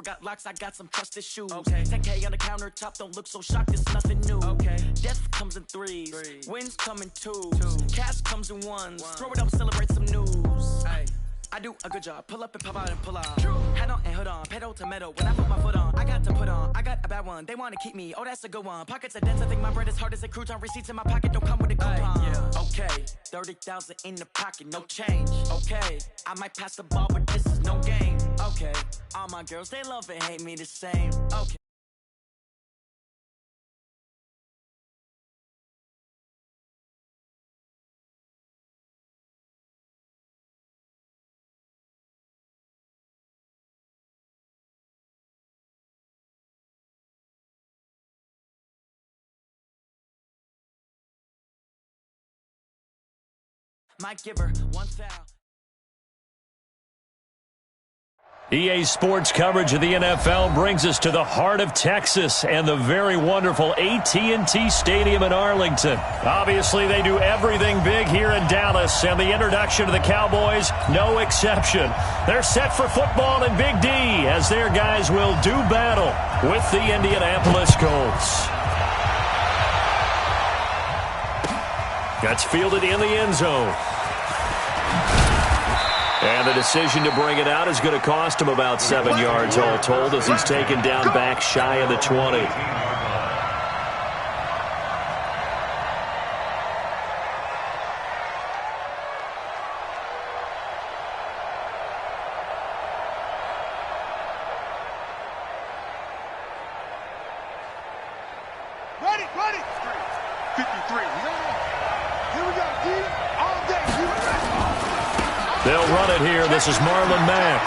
door got locks, I got some trusted shoes. Okay. 10K on the countertop, don't look so shocked, it's nothing new. Okay. Death comes in threes, wins come in twos, cash comes in ones. Throw it up, celebrate some news. Ay. I do a good job, pull up and pop out and pull out. Head on and hood on, pedal to metal. When I put my foot on, I got to put on. I got a bad one, they want to keep me. Oh, that's a good one. Pockets are dense, I think my bread is hard as a crouton. Receipts in my pocket don't come with a coupon. Yeah. Okay, 30,000 in the pocket, no change. Okay, I might pass the ball, but this is no game. Okay, all my girls, they love and hate me the same. Okay. Might give her one foul. EA Sports coverage of the NFL brings us to the heart of Texas and the very wonderful AT&T Stadium in Arlington. Obviously, they do everything big here in Dallas, and the introduction to the Cowboys, no exception. They're set for football in Big D as their guys will do battle with the Indianapolis Colts. That's fielded in the end zone. And the decision to bring it out is going to cost him about 7 yards all told as he's taken down back shy of the 20. Ready, 53. Here we go, D. All day. They'll run it here. This is Marlon Mack.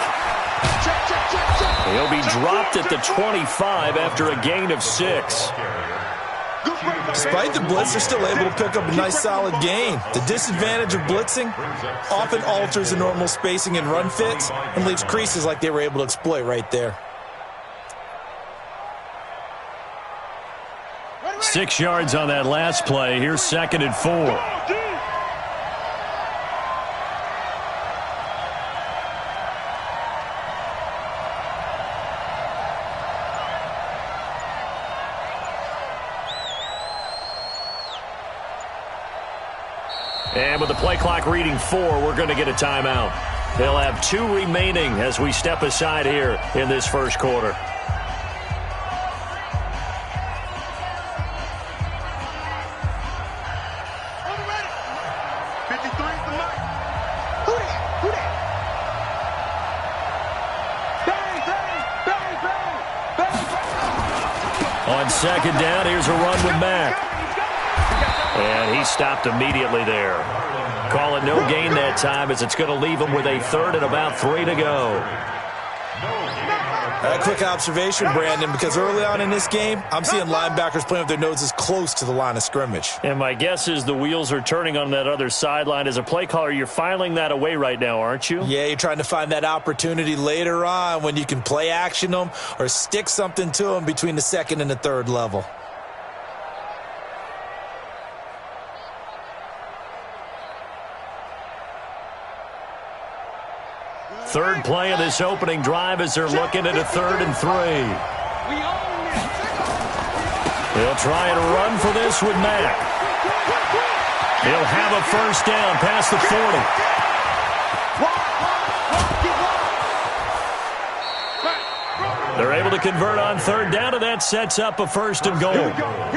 He'll be dropped at the 25 after a gain of 6. Despite the blitz, they're still able to pick up a nice solid gain. The disadvantage of blitzing often alters the normal spacing and run fits and leaves creases like they were able to exploit right there. 6 yards on that last play. Here's 2nd and 4. And with the play clock reading 4, we're going to get a timeout. They'll have 2 remaining as we step aside here in this first quarter. On 2nd down, here's a run with Mack. And he stopped immediately there. Call it no gain that time as it's going to leave him with a 3rd and about 3 to go. A quick observation, Brandon, because early on in this game, I'm seeing linebackers playing with their noses close to the line of scrimmage. And my guess is the wheels are turning on that other sideline. As a play caller, you're filing that away right now, aren't you? Yeah, you're trying to find that opportunity later on when you can play action them or stick something to them between the 2nd and the 3rd level. Third play of this opening drive as they're looking at a 3rd and 3. He'll try and run for this with Mack. He'll have a first down past the 40. They're able to convert on 3rd down, and that sets up a 1st and goal.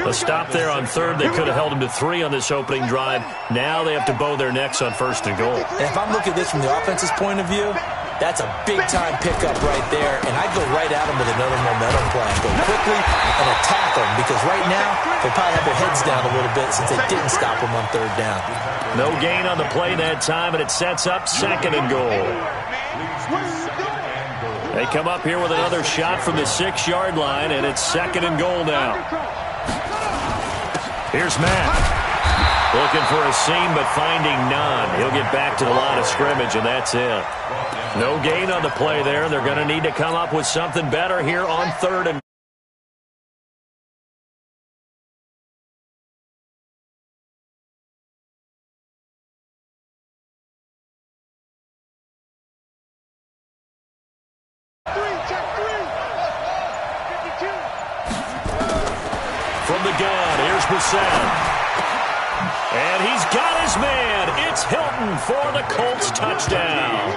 A stop there on 3rd. They could have held him to 3 on this opening drive. Now they have to bow their necks on 1st and goal. And if I'm looking at this from the offense's point of view, that's a big-time pickup right there, and I'd go right at them with another momentum plan. Go quickly and attack them, because right now they probably have their heads down a little bit since they didn't stop them on 3rd down. No gain on the play that time, and it sets up 2nd and goal. They come up here with another shot from the 6-yard line, and it's 2nd and goal now. Here's Matt. Looking for a seam, but finding none. He'll get back to the line of scrimmage, and that's it. No gain on the play there, and they're going to need to come up with something better here on 3rd and the gun. Here's Brissett. And he's got his man. It's Hilton for the Colts touchdown.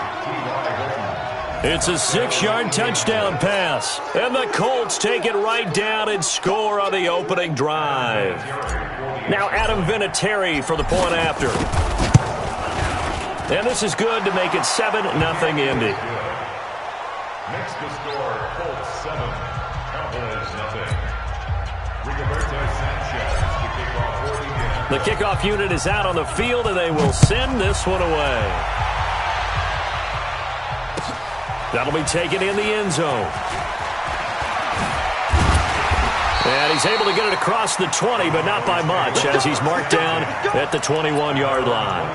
It's a 6-yard touchdown pass. And the Colts take it right down and score on the opening drive. Now Adam Vinatieri for the point after. And this is good to make it 7-0 Indy. Next to score, Colts 7, Cowboys nothing. Rigoberto Sanchez to kick off for the game. The kickoff unit is out on the field, and they will send this one away. That'll be taken in the end zone. And he's able to get it across the 20, but not by much, as he's marked down at the 21-yard line.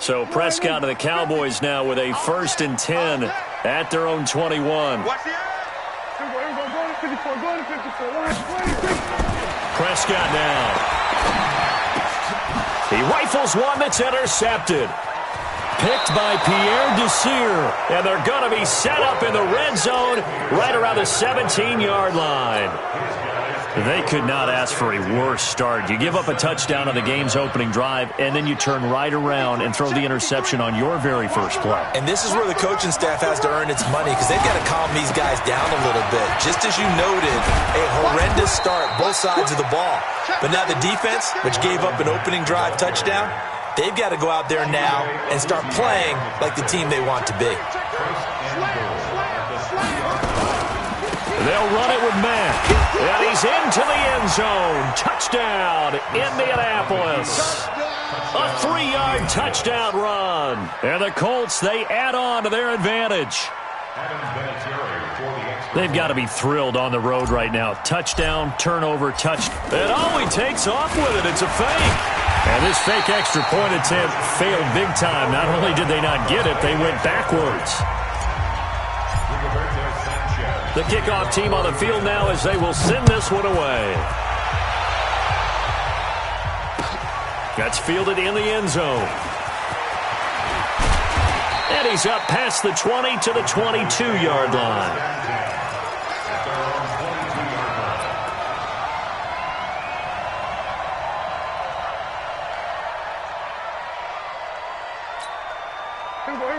So Prescott and the Cowboys now with a 1st and 10 at their own 21. Prescott now. He rifles one that's intercepted. Picked by Pierre Desir. And they're going to be set up in the red zone right around the 17-yard line. They could not ask for a worse start. You give up a touchdown on the game's opening drive, and then you turn right around and throw the interception on your very first play. And this is where the coaching staff has to earn its money, because they've got to calm these guys down a little bit. Just as you noted, a horrendous start, both sides of the ball. But now the defense, which gave up an opening drive touchdown, they've got to go out there now and start playing like the team they want to be. They'll run it with Mack. And he's into the end zone. Touchdown, Indianapolis. A 3-yard touchdown run. And the Colts, they add on to their advantage. They've got to be thrilled on the road right now. Touchdown, turnover, touchdown. And he takes off with it. It's a fake. And this fake extra point attempt failed big time. Not only did they not get it, they went backwards. The kickoff team on the field now as they will send this one away. That's fielded in the end zone. And he's up past the 20 to the 22-yard line.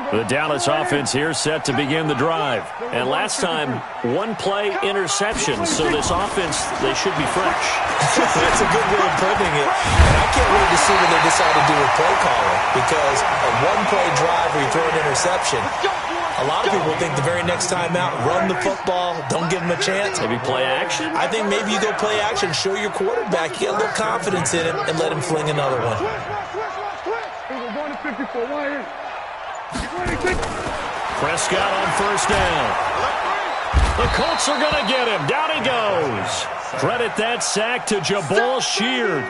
The Dallas offense here set to begin the drive. And last time, one-play interception. So this offense, they should be fresh. That's a good way of putting it. And I can't wait to see what they decide to do with play calling. Because a one-play drive where you throw an interception, a lot of people think the very next time out, run the football, don't give them a chance. Maybe play action? I think maybe you go play action, show your quarterback, get a little confidence in him, and let him fling another one. Prescott on first down. The Colts are going to get him. Down he goes. Credit that sack to Jabal Sheard.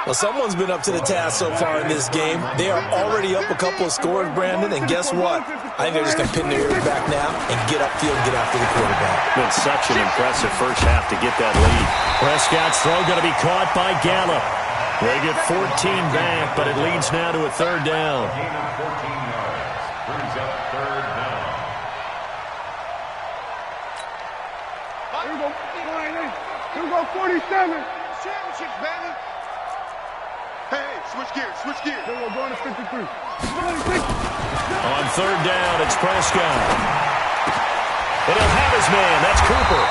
Well, someone's been up to the task so far in this game. They are already up a couple of scores, Brandon, and guess what? I think they're just going to pin their ears back now and get upfield and get after the quarterback. Been such an impressive first half to get that lead. Prescott's throw going to be caught by Gallup. They get 14 back, but it leads now to a 3rd down. Brings up 3rd down. Here we go, 47. Championships, baby. Hey, switch gears, switch gears. Then we're going to 53. On 3rd down, it's Prescott. And he'll have his man. That's Cooper.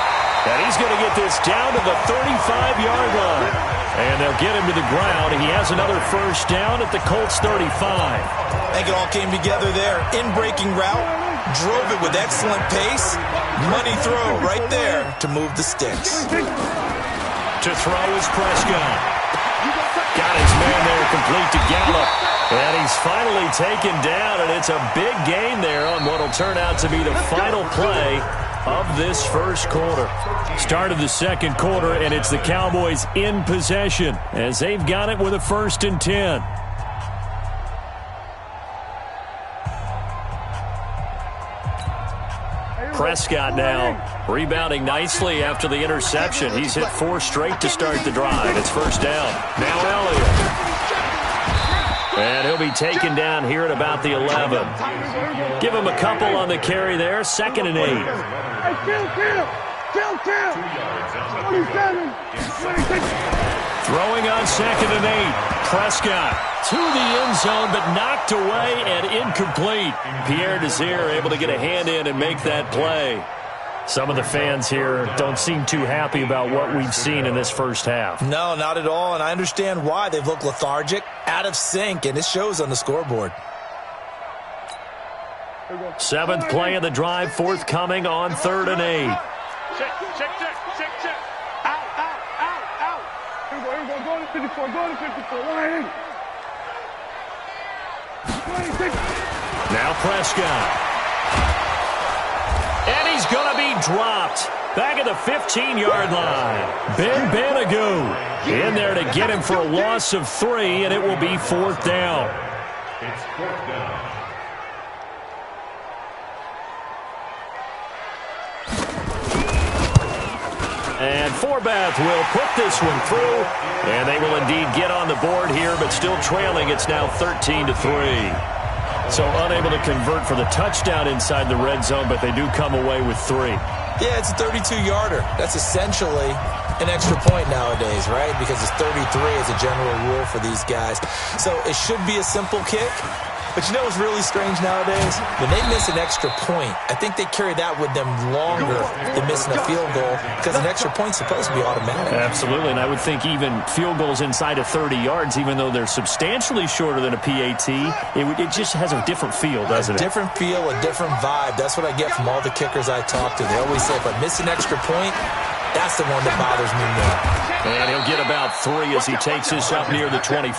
And he's going to get this down to the 35-yard line. And they'll get him to the ground. He has another first down at the Colts 35. I think it all came together there. In-breaking route, drove it with excellent pace. Money throw right there to move the sticks. To throw is Prescott. Got his man there complete to Gallup. And he's finally taken down, and it's a big gain there on what will turn out to be the final play of this first quarter. Start of the second quarter, and it's the Cowboys in possession as they've got it with a 1st and 10. Prescott now rebounding nicely after the interception. He's hit 4 straight to start the drive. It's first down. Now Elliott. And he'll be taken down here at about the 11. Give him a couple on the carry there. 2nd and 8. Hey, kill. 27. Throwing on 2nd and 8. Prescott to the end zone, but knocked away and incomplete. Pierre Desir able to get a hand in and make that play. Some of the fans here don't seem too happy about what we've seen in this first half. No, not at all, and I understand why. They've looked lethargic, out of sync, and it shows on the scoreboard. 7th play of the drive, forthcoming on 3rd and 8. Check. Out. Here we go. Go to 54. Right. Now Prescott. And he's going to be dropped. Back at the 15-yard line. Ben Banagoo in there to get him for a loss of 3, and it will be 4th down. It's 4th down. And Forbath will put this one through, and they will indeed get on the board here, but still trailing. It's now 13-3. So unable to convert for the touchdown inside the red zone, but they do come away with 3. Yeah, it's a 32-yarder. That's essentially an extra point nowadays, right? Because it's 33 as a general rule for these guys. So it should be a simple kick. But you know what's really strange nowadays? When they miss an extra point, I think they carry that with them longer than missing a field goal because an extra point's supposed to be automatic. Absolutely, and I would think even field goals inside of 30 yards, even though they're substantially shorter than a PAT, it just has a different feel, doesn't it? A different feel, a different vibe. That's what I get from all the kickers I talk to. They always say, if I miss an extra point, that's the one that bothers me more. And he'll get about 3 as he takes this up near the 25.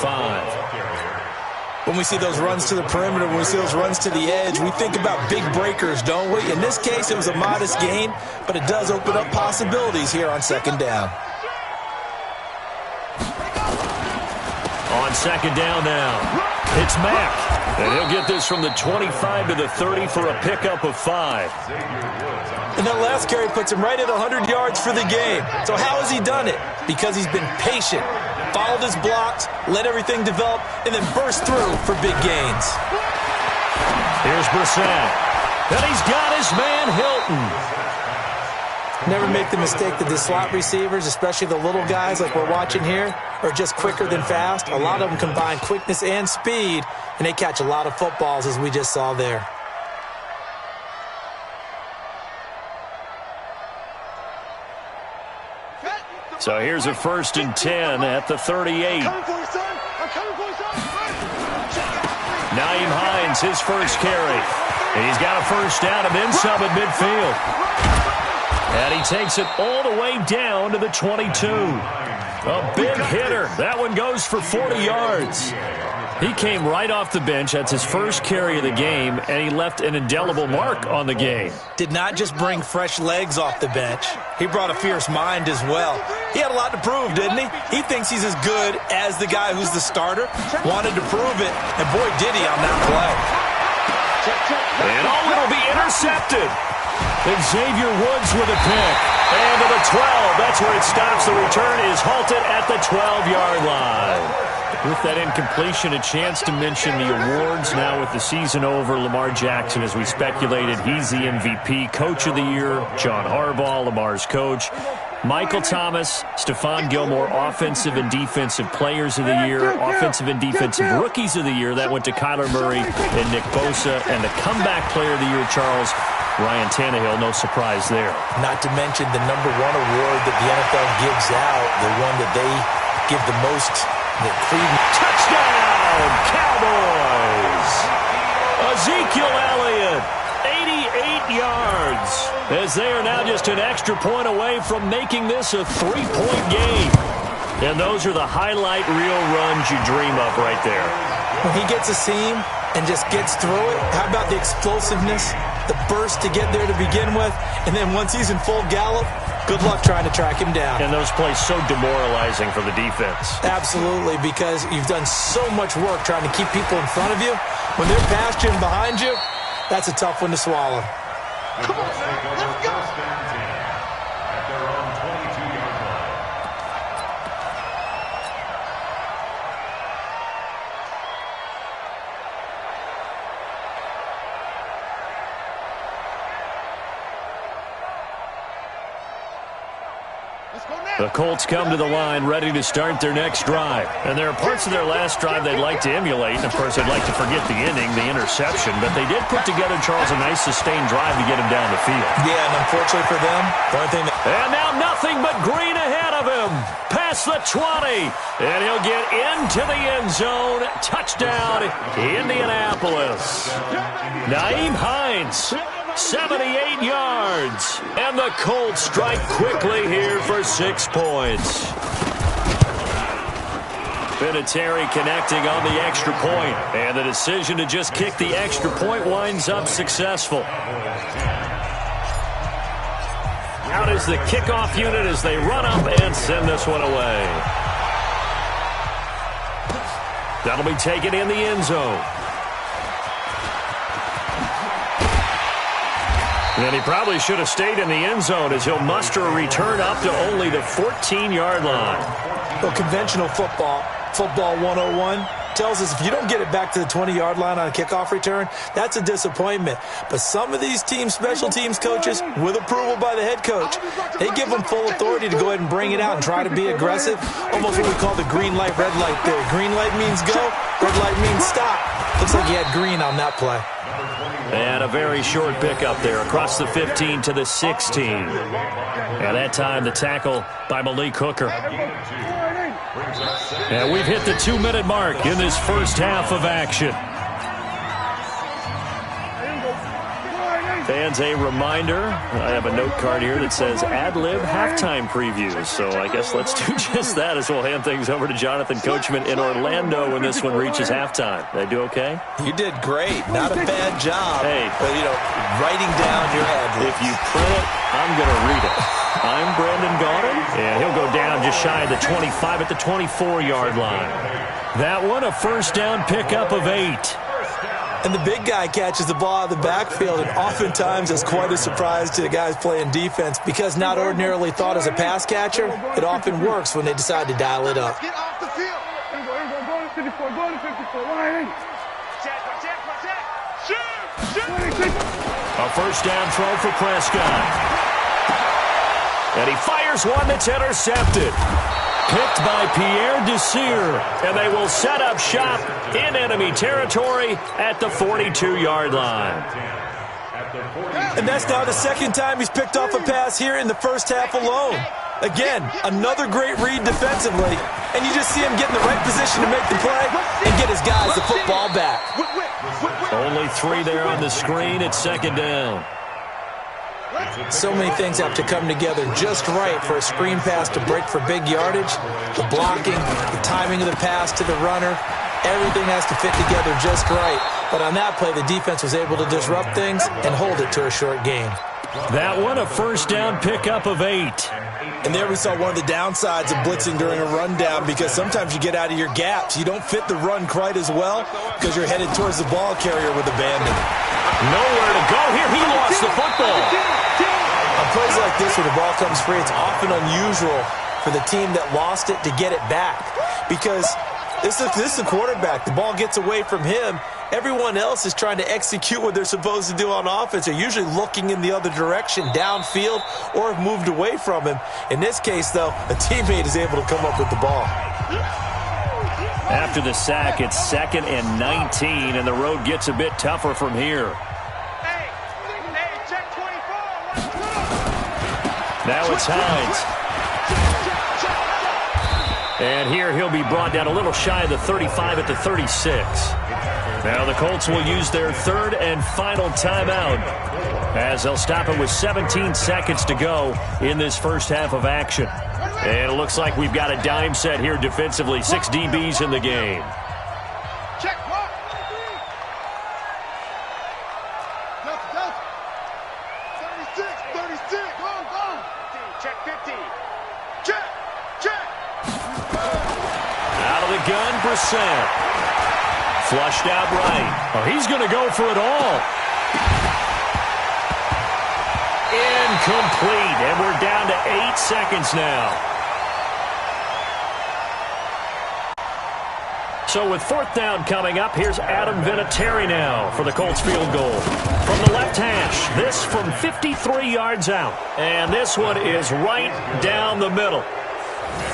When we see those runs to the perimeter, when we see those runs to the edge, we think about big breakers, don't we? In this case, it was a modest gain, but it does open up possibilities here on 2nd down. On 2nd down now, it's Mack. And he'll get this from the 25 to the 30 for a pickup of 5. And that last carry puts him right at 100 yards for the game. So how has he done it? Because he's been patient, followed his blocks, let everything develop, and then burst through for big gains. Here's Brissett. And he's got his man Hilton. Never make the mistake that the slot receivers, especially the little guys like we're watching here, are just quicker than fast. A lot of them combine quickness and speed, and they catch a lot of footballs, as we just saw there. So here's a 1st and 10 at the 38. Naeem Hines, his first carry. And he's got a first down and then some at midfield. And he takes it all the way down to the 22. A big hitter. That one goes for 40 yards. He came right off the bench. That's his first carry of the game, and he left an indelible mark on the game. Did not just bring fresh legs off the bench. He brought a fierce mind as well. He had a lot to prove, didn't he? He thinks he's as good as the guy who's the starter. Wanted to prove it, and boy, did he on that play. And it'll be intercepted. Xavier Woods with a pick. And to the 12. That's where it stops. The return is halted at the 12-yard line. With that incompletion, a chance to mention the awards. Now with the season over, Lamar Jackson, as we speculated, he's the MVP. Coach of the Year, John Harbaugh, Lamar's coach. Michael Thomas, Stephon Gilmore, Offensive and Defensive Players of the Year, Offensive and Defensive Rookies of the Year. That went to Kyler Murray and Nick Bosa. And the Comeback Player of the Year, Charles, Ryan Tannehill, no surprise there. Not to mention the #1 award that the NFL gives out, the one that they give the most touchdown, Cowboys! Ezekiel Elliott, 88 yards, as they are now just an extra point away from making this a 3-point game. And those are the highlight reel runs you dream of right there. When he gets a seam and just gets through it, how about the explosiveness, the burst to get there to begin with, and then once he's in full gallop, good luck trying to track him down. And those plays so demoralizing for the defense. Absolutely, because you've done so much work trying to keep people in front of you. When they're past you and behind you, that's a tough one to swallow. Come on, man. Let's go. First and 10 at their own 22-yard line. The Colts come to the line ready to start their next drive. And there are parts of their last drive they'd like to emulate. And, of course, they'd like to forget the inning, the interception. But they did put together, Charles, a nice sustained drive to get him down the field. Yeah, and unfortunately for them, the only thing And now nothing but green ahead of him. Past the 20. And he'll get into the end zone. Touchdown, Indianapolis. Naeem Hines. 78 yards. And the Colts strike quickly here for 6 points. Vinatieri connecting on the extra point. And the decision to just kick the extra point winds up successful. Out is the kickoff unit as they run up and send this one away. That'll be taken in the end zone. And he probably should have stayed in the end zone as he'll muster a return up to only the 14-yard line. Well, conventional football 101, tells us if you don't get it back to the 20-yard line on a kickoff return, that's a disappointment. But some of these teams, special teams coaches, with approval by the head coach, they give them full authority to go ahead and bring it out and try to be aggressive. Almost what we call the green light, red light theory. Green light means go, red light means stop. Looks like he had green on that play. And a very short pickup there across the 15 to the 16. At that time, the tackle by Malik Hooker. And we've hit the 2-minute mark in this first half of action. Fans, a reminder, I have a note card here that says ad-lib halftime previews. So I guess let's do just that as we'll hand things over to Jonathan Coachman in Orlando when this one reaches halftime. Did I do okay? You did great. Not a bad job. Hey. But, writing down your ad-libs. If you print it, I'm going to read it. I'm Brandon Gaudin, and he'll go down just shy of the 25 at the 24-yard line. That one, a first down pickup of 8. And the big guy catches the ball out of the backfield, and oftentimes it's quite a surprise to the guys playing defense because not ordinarily thought as a pass catcher, it often works when they decide to dial it up. Get off the field. Go to 54. Go to 54. Shoot. A first down throw for Prescott. And he fires one that's intercepted. Picked by Pierre Desir. And they will set up shop in enemy territory at the 42-yard line. And that's now the second time he's picked off a pass here in the first half alone. Again, another great read defensively. And you just see him get in the right position to make the play and get his guys the football back. Only 3 there on the screen. It's second down. So many things have to come together just right for a screen pass to break for big yardage. The blocking, the timing of the pass to the runner, everything has to fit together just right. But on that play, the defense was able to disrupt things and hold it to a short game. That one, a first down pickup of 8. And there we saw one of the downsides of blitzing during a rundown because sometimes you get out of your gaps. You don't fit the run quite as well because you're headed towards the ball carrier with abandon. Nowhere to go here. He lost the football. On plays like this where the ball comes free, it's often unusual for the team that lost it to get it back because this is the quarterback. The ball gets away from him. Everyone else is trying to execute what they're supposed to do on offense. They're usually looking in the other direction, downfield, or have moved away from him. In this case, though, a teammate is able to come up with the ball. After the sack, it's 2nd and 19, and the road gets a bit tougher from here. Hey, check 24. Now it's Hines. And here he'll be brought down a little shy of the 35 at the 36. Now the Colts will use their 3rd and final timeout as they'll stop it with 17 seconds to go in this first half of action. And it looks like we've got a dime set here defensively. 6 DBs in the game. Check what? Delta. 36. Go. Check 50. Check. Out of the gun, Brissett. Flushed out right. Oh, he's going to go for it all. Incomplete, and we're down to 8 seconds now. So with 4th down coming up, here's Adam Vinatieri now for the Colts field goal. From the left hash, this from 53 yards out. And this one is right down the middle.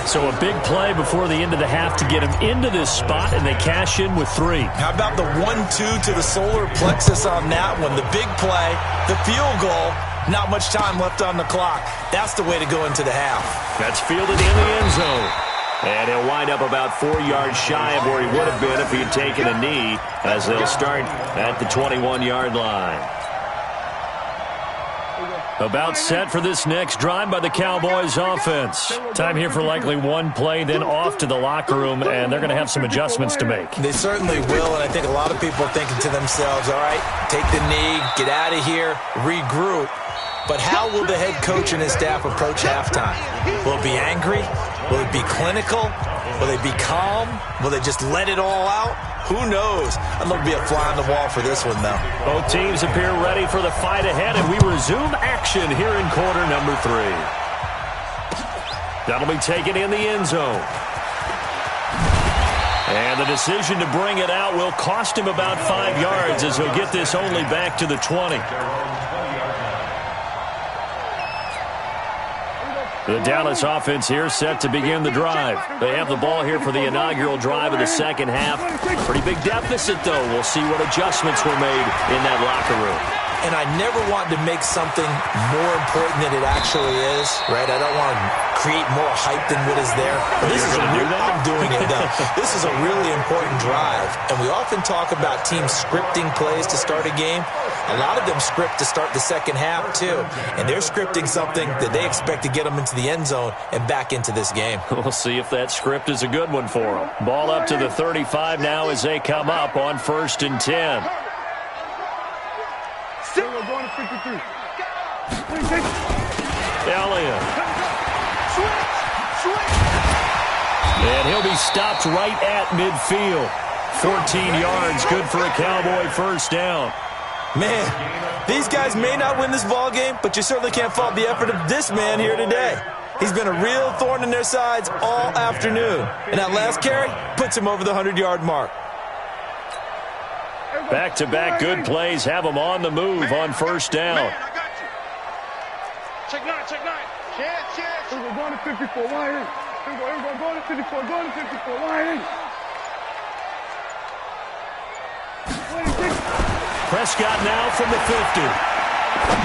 So a big play before the end of the half to get him into this spot, and they cash in with 3. How about the 1-2 to the solar plexus on that one? The big play, the field goal, not much time left on the clock. That's the way to go into the half. That's fielded in the end zone. And he'll wind up about 4 yards shy of where he would have been if he had taken a knee, as they'll start at the 21-yard line. About set for this next drive by the Cowboys offense. Time here for likely one play, then off to the locker room, and they're going to have some adjustments to make. They certainly will, and I think a lot of people are thinking to themselves, all right, take the knee, get out of here, regroup. But how will the head coach and his staff approach halftime? Will it be angry? Will it be clinical? Will they be calm? Will they just let it all out? Who knows? I'd love to be a fly on the wall for this one, though. Both teams appear ready for the fight ahead, and we resume action here in quarter number 3. That'll be taken in the end zone. And the decision to bring it out will cost him about 5 yards, as he'll get this only back to the 20. The Dallas offense here set to begin the drive. They have the ball here for the inaugural drive of the second half. Pretty big deficit, though. We'll see what adjustments were made in that locker room. And I never want to make something more important than it actually is, right? I don't want to create more hype than what is there. But this is I'm doing it, though. This is a really important drive. And we often talk about teams scripting plays to start a game. A lot of them script to start the second half, too. And they're scripting something that they expect to get them into the end zone and back into this game. We'll see if that script is a good one for them. Ball up to the 35 now as they come up on 1st and 10. We're going to 53. Elliott. And he'll be stopped right at midfield. 14 yards, good for a Cowboy first down. Man, these guys may not win this ball game, but you certainly can't fault the effort of this man here today. He's been a real thorn in their sides all afternoon. And that last carry puts him over the 100-yard mark. Back-to-back good plays have him on the move on first down. Man, I got you. Check 9, check 9. Chance. We're going to 54. Why in? We're going to 54. Going to 54. Why in? Prescott now from the 50.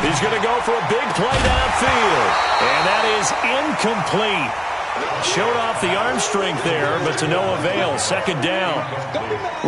He's going to go for a big play downfield. And that is incomplete. Showed off the arm strength there, but to no avail. Second down.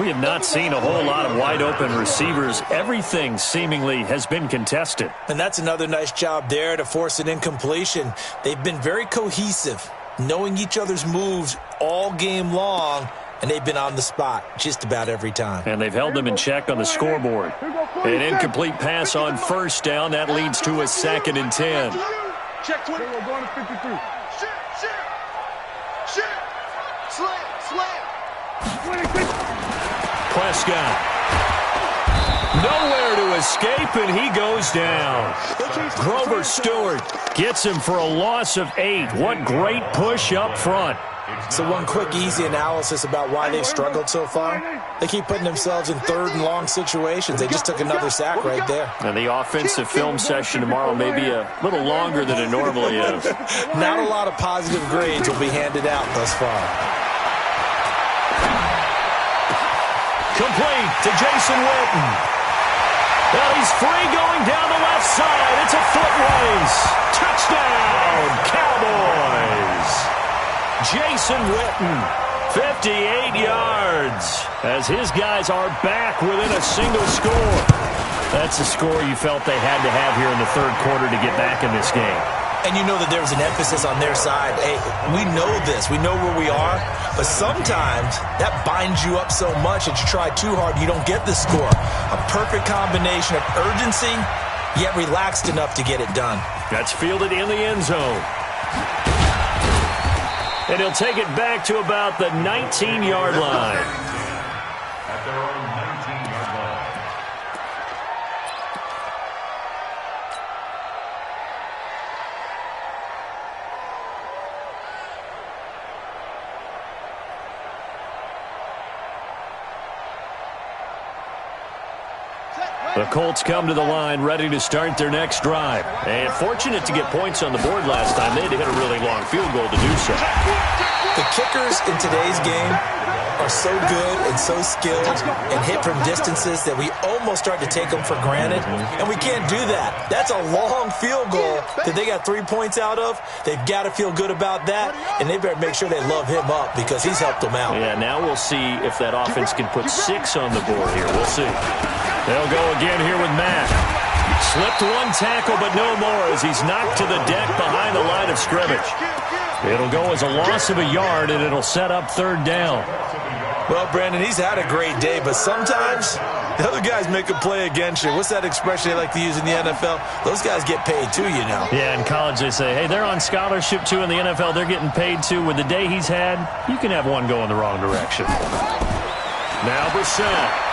We have not seen a whole lot of wide-open receivers. Everything seemingly has been contested. And that's another nice job there to force an incompletion. They've been very cohesive, knowing each other's moves all game long, and they've been on the spot just about every time. And they've held them in check on the scoreboard. An incomplete pass on first down. That leads to a 2nd and 10. Check 20. We're going to 53. Prescott. Nowhere to escape, and he goes down. Grover Stewart gets him for a loss of 8. What great push up front. So one quick, easy analysis about why they've struggled so far. They keep putting themselves in 3rd and long situations. They just took another sack right there. And the offensive film session tomorrow may be a little longer than it normally is. Not a lot of positive grades will be handed out thus far. Complete to Jason Witten. Well, he's free going down the left side. It's a foot race. Touchdown, Cowboys. Jason Witten, 58 yards, as his guys are back within a single score. That's a score you felt they had to have here in the 3rd quarter to get back in this game. And you know that there was an emphasis on their side. Hey, we know this. We know where we are. But sometimes that binds you up so much that you try too hard, you don't get the score. A perfect combination of urgency, yet relaxed enough to get it done. That's fielded in the end zone. And he'll take it back to about the 19-yard line. At their own 19-yard line. The Colts come to the line ready to start their next drive. And fortunate to get points on the board last time. They had to hit a really long field goal to do so. The kickers in today's game are so good and so skilled and hit from distances that we almost start to take them for granted. And we can't do that. That's a long field goal that they got 3 points out of. They've got to feel good about that, and they better make sure they love him up because he's helped them out. Yeah, now we'll see if that offense can put 6 on the board here. We'll see. They'll go again here with Mack. Slipped one tackle, but no more as he's knocked to the deck behind the line of scrimmage. It'll go as a loss of a yard, and it'll set up 3rd down. Well, Brandon, he's had a great day, but sometimes the other guys make a play against you. What's that expression they like to use in the NFL? Those guys get paid too, you know. Yeah, in college they say, hey, they're on scholarship too. In the NFL, they're getting paid too. With the day he's had, you can have one go in the wrong direction. Now Brissett.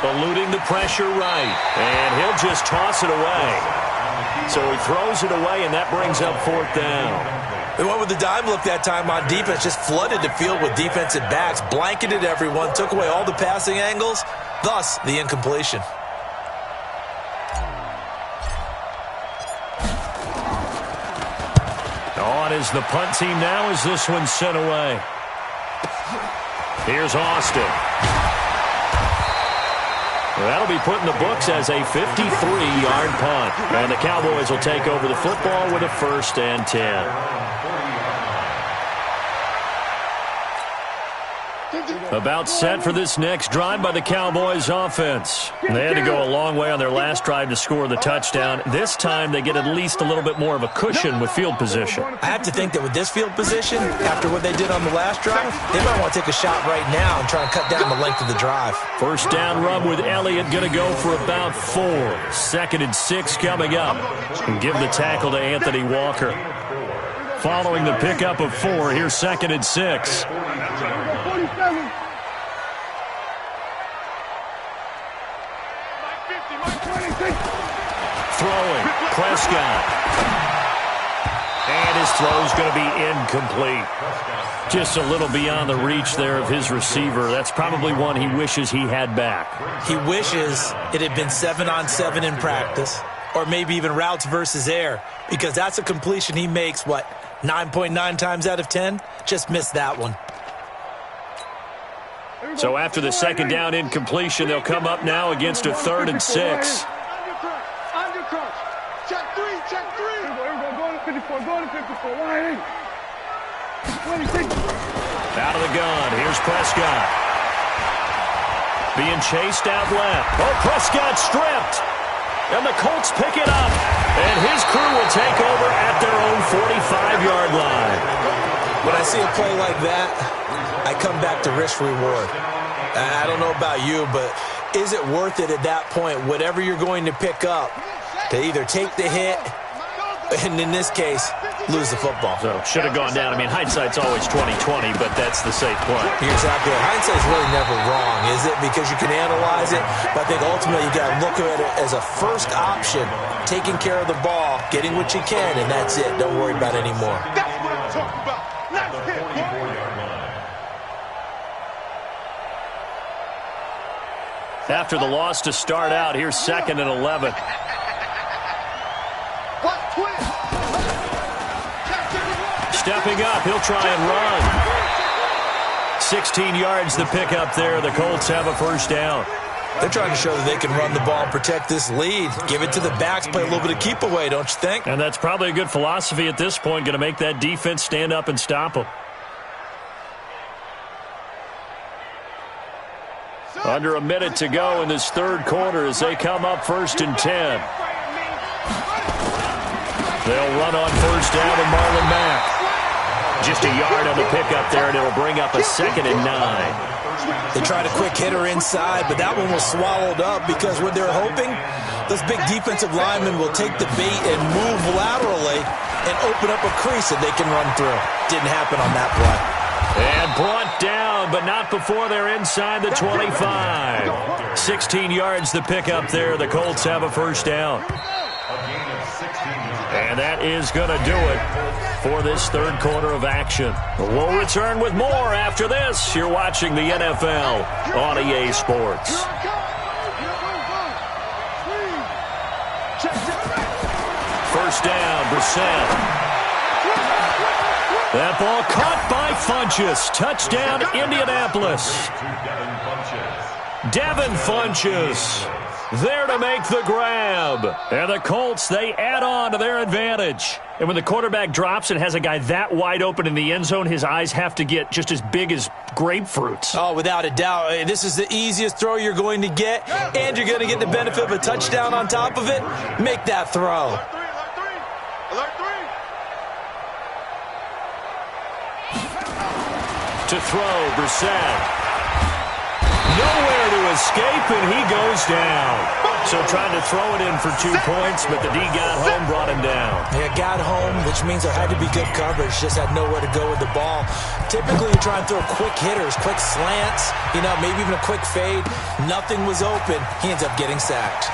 Eluding the pressure right. And he'll just toss it away. So he throws it away, and that brings up 4th down. They went with the dime look that time on defense, just flooded the field with defensive backs, blanketed everyone, took away all the passing angles, thus the incompletion. On is the punt team now as this one's sent away. Here's Austin. That'll be put in the books as a 53-yard punt. And the Cowboys will take over the football with a 1st and 10. About set for this next drive by the Cowboys offense. They had to go a long way on their last drive to score the touchdown. This time they get at least a little bit more of a cushion with field position. I have to think that with this field position, after what they did on the last drive, they might want to take a shot right now and try and cut down the length of the drive. 1st down run with Elliott going to go for about 4. 2nd and 6 coming up. And give the tackle to Anthony Walker. Following the pickup of 4, here's 2nd and 6. Throwing, Prescott. And his throw's going to be incomplete. Just a little beyond the reach there of his receiver. That's probably one he wishes he had back. He wishes it had been 7-on-7 in practice, or maybe even routes versus air, because that's a completion he makes, 9.9 times out of 10? Just missed that one. So after the 2nd down incompletion, they'll come up now against a 3rd and 6. Check 3. Go to 54. Line. 26. Out of the gun. Here's Prescott. Being chased out left. Oh, Prescott stripped. And the Colts pick it up. And his crew will take over at their own 45-yard line. When I see a play like that, I come back to risk-reward. I don't know about you, but is it worth it at that point, whatever you're going to pick up, to either take the hit, and in this case, lose the football? So should have gone down. I mean, hindsight's always 20/20, but that's the safe play. You're exactly right. Hindsight's really never wrong, is it? Because you can analyze it, but I think ultimately you got to look at it as a first option, taking care of the ball, getting what you can, and that's it. Don't worry about it anymore. That's what I'm talking about. Nice hit, boy. After the loss to start out, here's 2nd and 11. Stepping up, he'll try and run. 16 yards the pickup there. The Colts have a 1st down. They're trying to show that they can run the ball and protect this lead. Give it to the backs, play a little bit of keep away, don't you think? And that's probably a good philosophy at this point, going to make that defense stand up and stop them. Under a minute to go in this 3rd quarter as they come up 1st and 10. They'll run on 1st down to Marlon Mack. Just a yard on the pickup there, and it'll bring up a 2nd and 9. They tried a quick hitter inside, but that one was swallowed up because what they're hoping, those big defensive linemen will take the bait and move laterally and open up a crease that they can run through. Didn't happen on that play. And brought down, but not before they're inside the 25. 16 yards the pickup there. The Colts have a 1st down. And that is going to do it for this third quarter of action. We'll return with more after this. You're watching the NFL on EA Sports. First down, Brissett. That ball caught by Funchess. Touchdown, Indianapolis. Devin Funchess there to make the grab. And the Colts, they add on to their advantage. And when the quarterback drops and has a guy that wide open in the end zone, his eyes have to get just as big as grapefruits. Oh, without a doubt. This is the easiest throw you're going to get, and you're going to get the benefit of a touchdown on top of it. Make that throw. To throw, Brissett. Nowhere to escape, and he goes down. So trying to throw it in for 2 points, but the D got home, brought him down. Yeah, got home, which means there had to be good coverage. Just had nowhere to go with the ball. Typically, you try and throw quick hitters, quick slants, maybe even a quick fade. Nothing was open. He ends up getting sacked.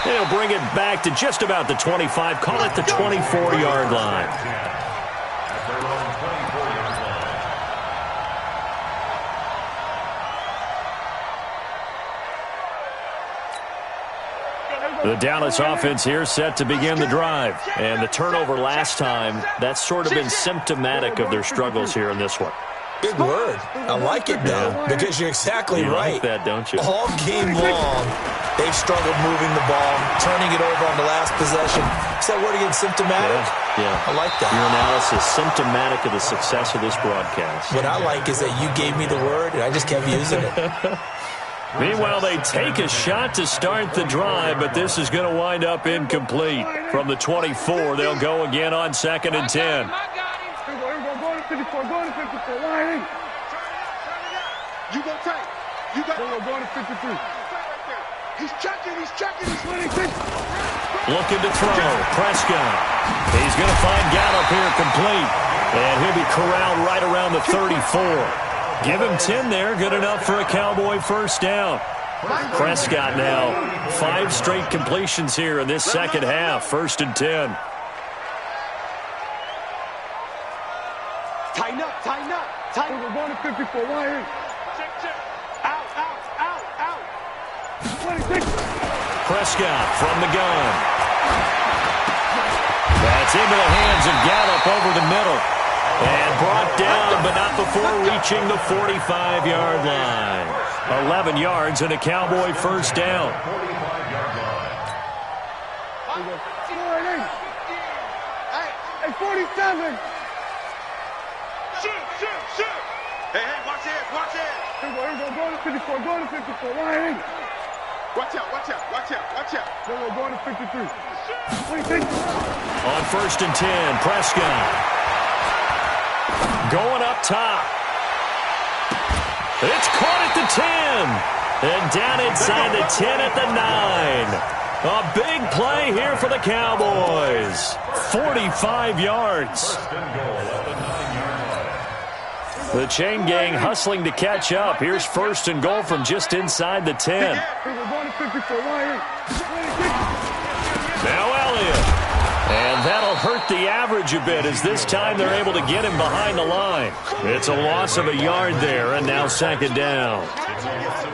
They'll bring it back to just about the 25. Call it the 24-yard line. The Dallas offense here set to begin the drive. And the turnover last time, that's sort of been symptomatic of their struggles here in this one. Big word. I like it, though, because you're exactly right. You like that, don't you? All game long, they've struggled moving the ball, turning it over on the last possession. Is that word again, symptomatic? Yeah. I like that. Your analysis, symptomatic of the success of this broadcast. What I like is that you gave me the word, and I just kept using it. Meanwhile, they take a shot to start the drive, but this is going to wind up incomplete. From the 24, they'll go again on 2nd and 10. Go to 54, go to 54, line. You go tight. You got go to 53. He's checking, he's 26. Looking to throw, Prescott. He's going to find Gallup here complete. And he'll be corralled right around the 34. Give him 10 there, good enough for a Cowboy first down. Prescott now, 5 straight completions here in this second half, 1st and 10. Tighten up. We're going to 54, line. Out. 26. Prescott from the gun. That's into the hands of Gallup over the middle. And brought down, but not before reaching the 45-yard line. 11 yards and a Cowboy first down. Hey, 47. Shoot. Hey, watch it. Here we go, go to 54, line. Watch out. We're going to 53. 26. On 1st and 10, Prescott. Going up top. It's caught at the 10. And down inside the 10 at the 9. A big play here for the Cowboys. 45 yards. The chain gang hustling to catch up. Here's 1st and goal from just inside the 10. Now Elliott. And that'll hurt the average a bit as this time they're able to get him behind the line. It's a loss of a yard there, and now 2nd down.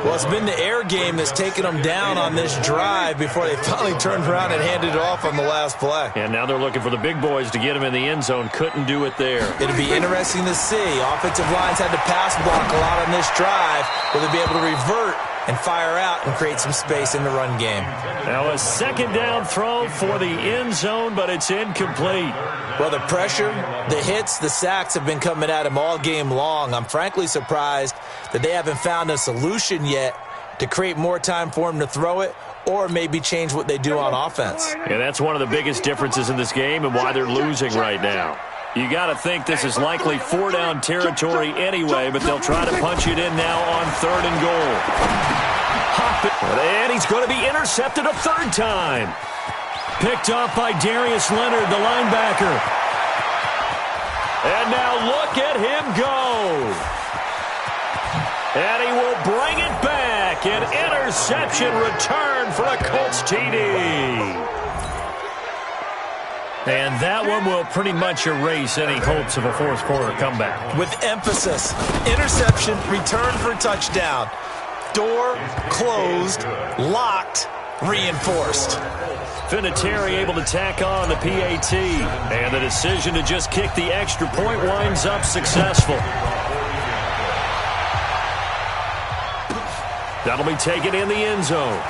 Well, it's been the air game that's taken them down on this drive before they finally turned around and handed it off on the last play. And now they're looking for the big boys to get him in the end zone. Couldn't do it there. It'll be interesting to see. Offensive lines had to pass block a lot on this drive. Will they be able to revert and fire out and create some space in the run game? Now a 2nd down throw for the end zone, but it's incomplete. Well, the pressure, the hits, the sacks have been coming at him all game long. I'm frankly surprised that they haven't found a solution yet to create more time for him to throw it or maybe change what they do on offense. And that's one of the biggest differences in this game and why they're losing right now. You got to think this is likely 4-down territory anyway, but they'll try to punch it in now on 3rd and goal. And he's going to be intercepted a 3rd time. Picked off by Darius Leonard, the linebacker. And now look at him go. And he will bring it back. An interception return for a Colts TD. And that one will pretty much erase any hopes of a fourth quarter comeback. With emphasis, interception, return for touchdown. Door closed, locked, reinforced. Vinatieri able to tack on the PAT. And the decision to just kick the extra point winds up successful. That'll be taken in the end zone.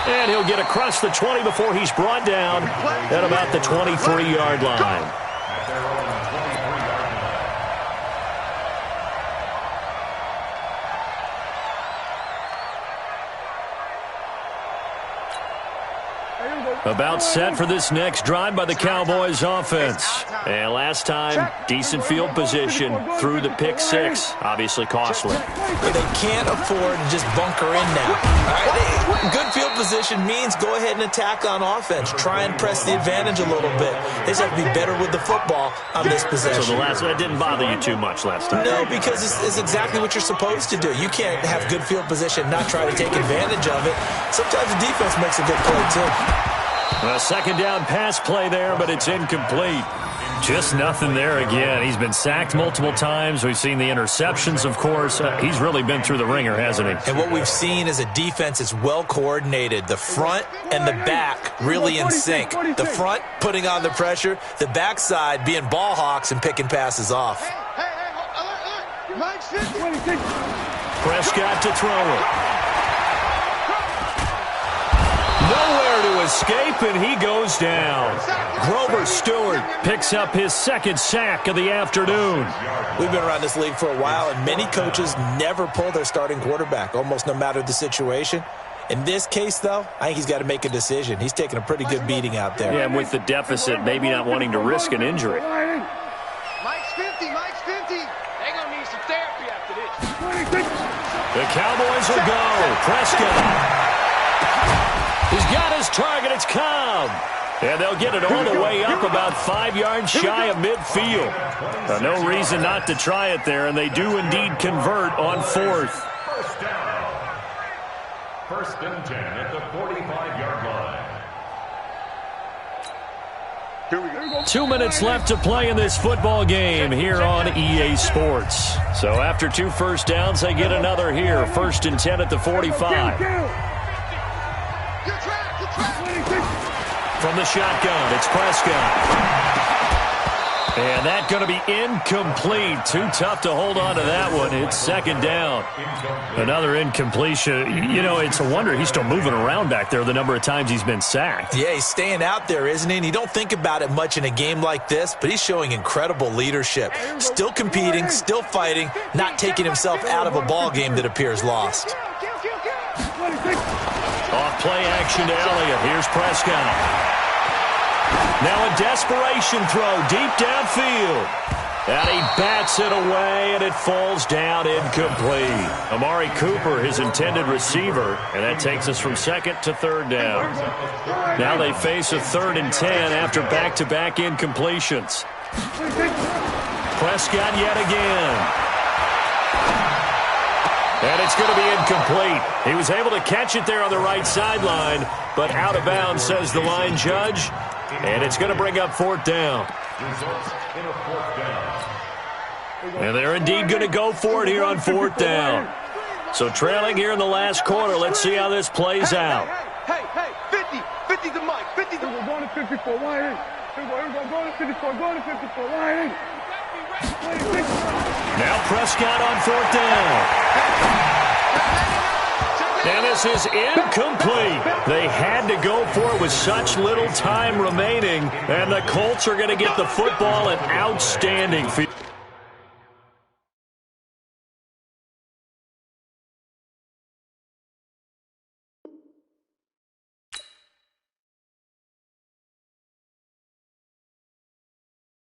And he'll get across the 20 before he's brought down at about the 23-yard line. About set for this next drive by the Cowboys offense. And last time, decent field position through the pick six. Obviously costly. But they can't afford to just bunker in now. All right, good field position means go ahead and attack on offense. Try and press the advantage a little bit. They just have to be better with the football on this possession. So that didn't bother you too much last time? No, because it's exactly what you're supposed to do. You can't have good field position and not try to take advantage of it. Sometimes the defense makes a good play, too. A second down pass play there, but it's incomplete. Just nothing there again. He's been sacked multiple times. We've seen the interceptions, of course. He's really been through the ringer, hasn't he? And what we've seen is a defense that's well coordinated. The front and the back really in sync. The front putting on the pressure. The backside being ball hawks and picking passes off. Prescott to throw it. Nowhere to escape, and he goes down. Grover Stewart picks up his second sack of the afternoon. We've been around this league for a while, and many coaches never pull their starting quarterback, almost no matter the situation. In this case, though, I think he's got to make a decision. He's taking a pretty good beating out there. Yeah, and with the deficit, maybe not wanting to risk an injury. Mike's 50. They're going to need some therapy after this. The Cowboys will go. Prescott. He's got his target. It's Cobb. And they'll get it all the way up about 5 yards shy of midfield. No reason not to try it there, and they do indeed convert on fourth. First down. First and 10 at the 45-yard line. 2 minutes left to play in this football game here on EA Sports. So after 2 first downs, they get another here. First and 10 at the 45. From the shotgun, it's Prescott. And that's going to be incomplete. Too tough to hold on to that one. It's second down. Another incompletion. You know, it's a wonder he's still moving around back there the number of times he's been sacked. Yeah, he's staying out there, isn't he? And you don't think about it much in a game like this, but he's showing incredible leadership. Still competing, still fighting, not taking himself out of a ball game that appears lost. Off play action to Elliott. Here's Prescott. Now a desperation throw deep downfield. And he bats it away, and it falls down incomplete. Amari Cooper, his intended receiver, and that takes us from second to third down. Now they face a 3rd and 10 after back-to-back incompletions. Prescott yet again. And it's going to be incomplete. He was able to catch it there on the right sideline, but out of bounds, says the line judge. And it's going to bring up 4th down. And they're indeed going to go for it here on 4th down. So trailing here in the last quarter. Let's see how this plays out. Hey, 50 to Mike, 50 to... We're going to 54, line in. We're going to 54, line in. Now Prescott on 4th down. And this is incomplete. They had to go for it with such little time remaining. And the Colts are going to get the football, an outstanding field.